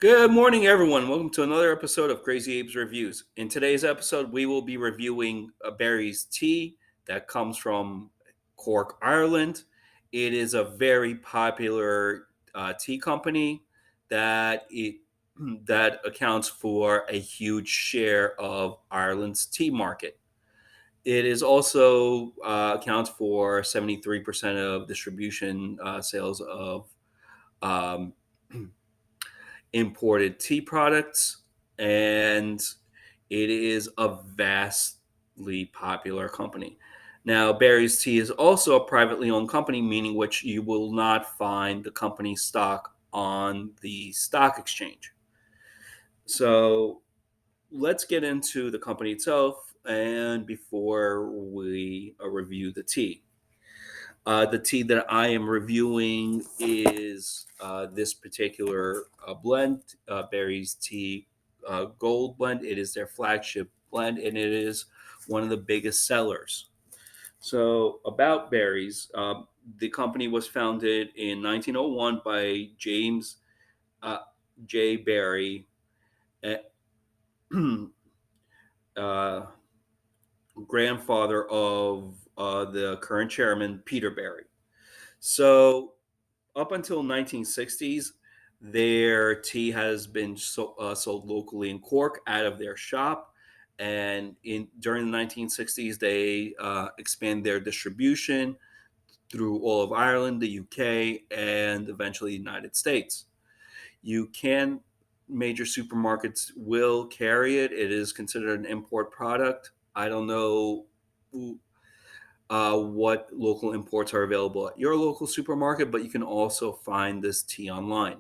Good morning, everyone. Welcome to another episode of Crazy Abe's Reviews. In today's episode, we will be reviewing Barry's tea that comes from Cork, Ireland. It is a very popular tea company that that accounts for a huge share of Ireland's tea market. It is also accounts for 73% of distribution sales of um, imported tea products, and it is a vastly popular company. Now, Barry's Tea is also a privately owned company, meaning which you will not find the company stock on the stock exchange. So let's get into the company itself, and before we review the tea. The tea that I am reviewing is this particular blend, Barry's Tea Gold Blend. It is their flagship blend, and it is one of the biggest sellers. So, about Barry's, the company was founded in 1901 by James uh, J. Barry, eh, uh, grandfather of the current chairman, Peter Barry. So, up until 1960s, their tea has been sold locally in Cork out of their shop, and in during the 1960s, they expand their distribution through all of Ireland, the UK, and eventually the United States. You can Major supermarkets will carry it. It is considered an import product. I don't know what local imports are available at your local supermarket, but you can also find this tea online.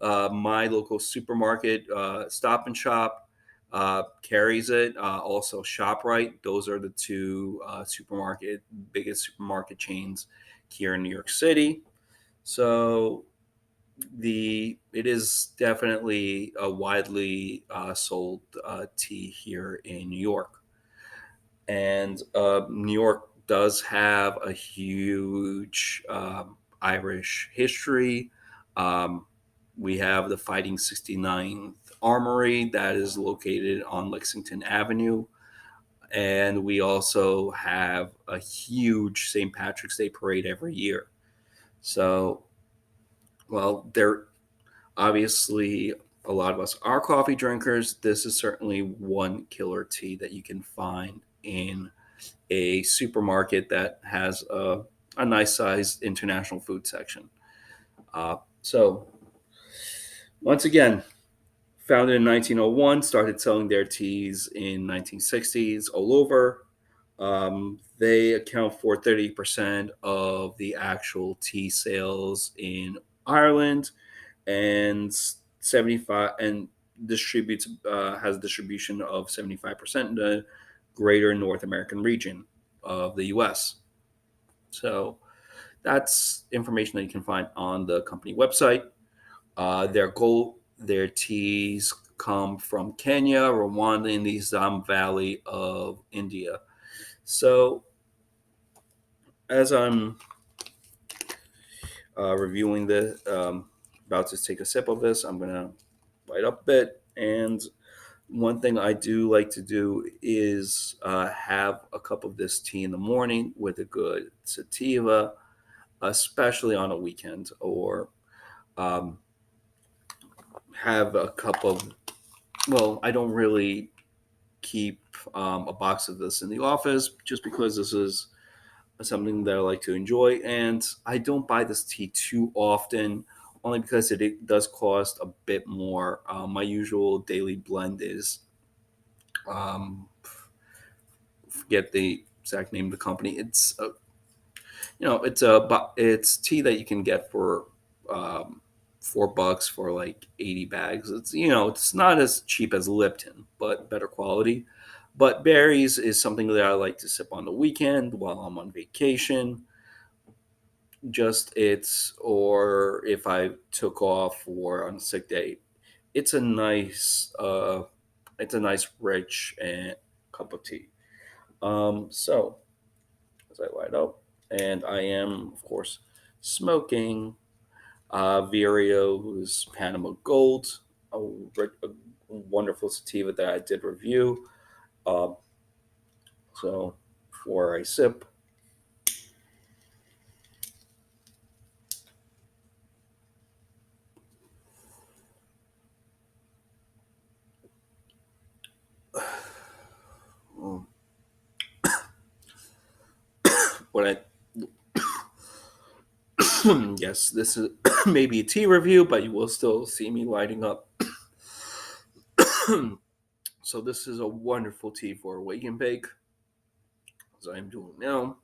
My local supermarket, Stop and Shop, carries it. Also, Shoprite. Those are the two biggest supermarket chains here in New York City. So it is definitely a widely sold tea here in New York. And New York does have a huge Irish history. Um, we have the Fighting 69th Armory that is located on Lexington Avenue. And we also have a huge St. Patrick's Day parade every year. So, well, there obviously a lot of us are coffee drinkers. This is certainly one killer tea that you can find in a supermarket that has a nice sized international food section. So, once again, founded in 1901, started selling their teas in 1960s all over. They account for 30% of the actual tea sales in Ireland, and 75 and distributes has distribution of 75% in the greater North American region of the US. So that's information that you can find on the company website. Their teas come from Kenya, Rwanda, and the Zam Valley of India. So as I'm reviewing about to take a sip of this, I'm gonna light up a bit. And one thing I do like to do is have a cup of this tea in the morning with a good sativa, especially on a weekend, or um, have a cup of, well, I don't really keep a box of this in the office just because this is something that I like to enjoy. And I don't buy this tea too often, only because it does cost a bit more. My usual daily blend is, um, forget the exact name of the company. It's tea that you can get for um, $4 for like 80 bags. It's not as cheap as Lipton, but better quality. But berries is something that I like to sip on the weekend while I'm on vacation. Or if I took off or on a sick day, it's a nice, rich and cup of tea. So as I light up, and I am, of course, smoking Vireo's Panama Gold. a wonderful sativa that I did review. Um, so before I sip, um, what I yes, this is maybe a tea review, but you will still see me lighting up. So this is a wonderful tea for wake and bake, as I am doing now.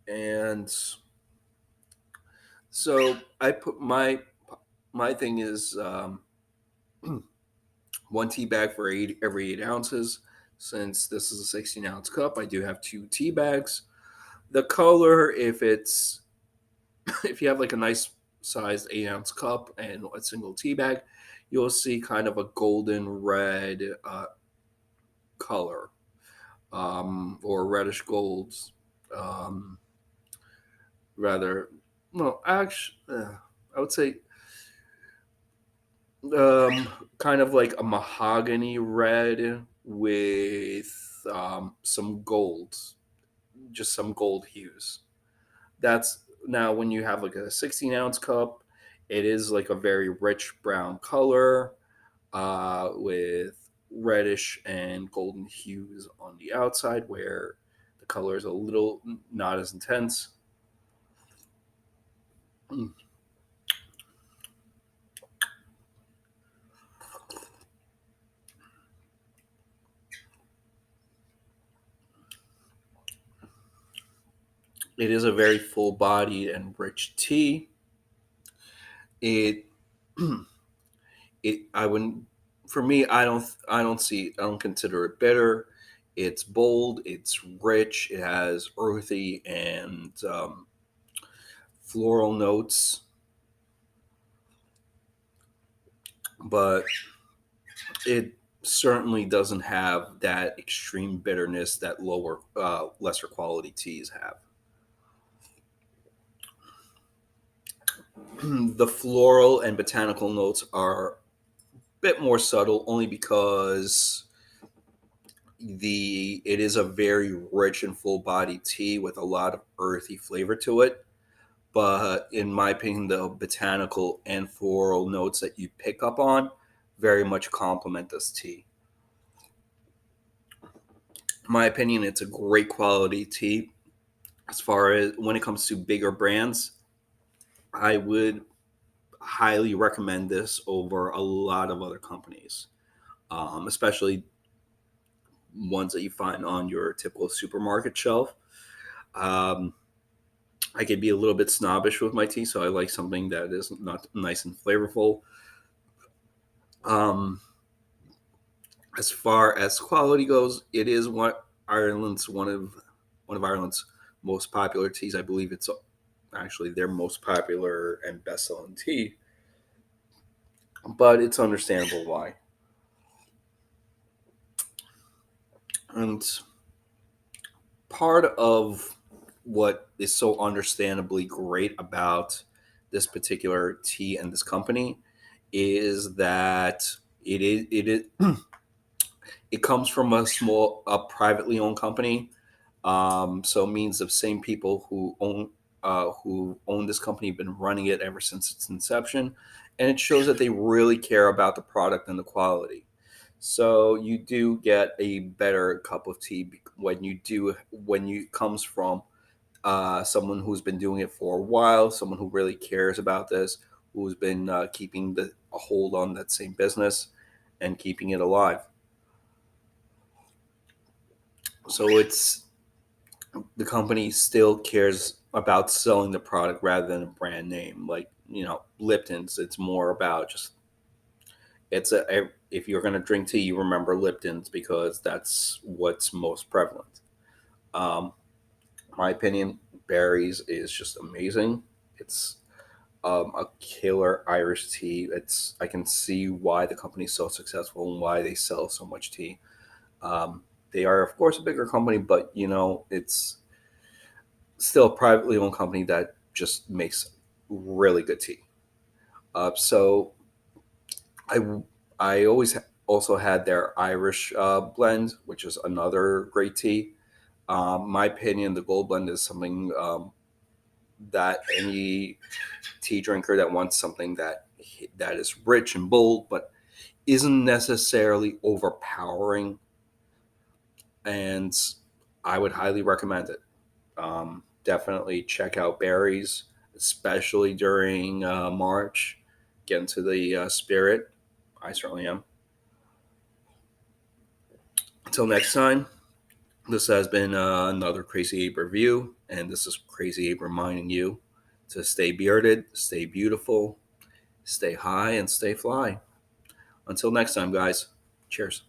And so I put my thing is one tea bag for every 8 ounces. Since this is a 16-ounce cup, I do have two tea bags. The color, if it's if you have like a nice sized 8-ounce cup and a single tea bag, you'll see kind of a golden red color, or reddish golds. Um, rather, no, actually, I would say um, kind of like a mahogany red with some gold, just some gold hues. That's now when you have like a 16-ounce cup, it is like a very rich brown color with reddish and golden hues on the outside, where the color is a little not as intense. Mm. It is a very full bodied and rich tea. It it I wouldn't for me I don't consider it bitter. It's bold, it's rich, it has earthy and floral notes, but it certainly doesn't have that extreme bitterness that lesser quality teas have. The floral and botanical notes are a bit more subtle, only because the it is a very rich and full bodied tea with a lot of earthy flavor to it. But in my opinion, the botanical and floral notes that you pick up on very much complement this tea. In my opinion, it's a great quality tea. As far as when it comes to bigger brands, I would highly recommend this over a lot of other companies, especially ones that you find on your typical supermarket shelf. Um, I could be a little bit snobbish with my tea, so I like something that is not nice and flavorful. Um, as far as quality goes, it is one of Ireland's most popular teas. I believe it's actually their most popular and best-selling tea, but it's understandable why. And part of what is so understandably great about this particular tea and this company is that it is it comes from a privately owned company. So it means the same people who own this company have been running it ever since its inception, and it shows that they really care about the product and the quality. So you do get a better cup of tea when you comes from someone who's been doing it for a while, someone who really cares about this, who's been keeping a hold on that same business and keeping it alive. So it's the company still cares about selling the product rather than a brand name. Like, Lipton's, it's more about just if you're going to drink tea, you remember Lipton's because that's what's most prevalent. Um, my opinion, Barry's is just amazing. It's a killer Irish tea. I can see why the company's so successful and why they sell so much tea. Um, They are, of course, a bigger company, but it's still a privately owned company that just makes really good tea. So I I always also had their Irish blend, which is another great tea. My opinion, the Gold Blend is something that any tea drinker that wants something that is rich and bold, but isn't necessarily overpowering, and I would highly recommend it. Definitely check out berries, especially during March. Get into the spirit. I certainly am. Until next time, this has been another Crazy Ape review, and this is Crazy Ape reminding you to stay bearded, stay beautiful, stay high, and stay fly. Until next time, guys. Cheers.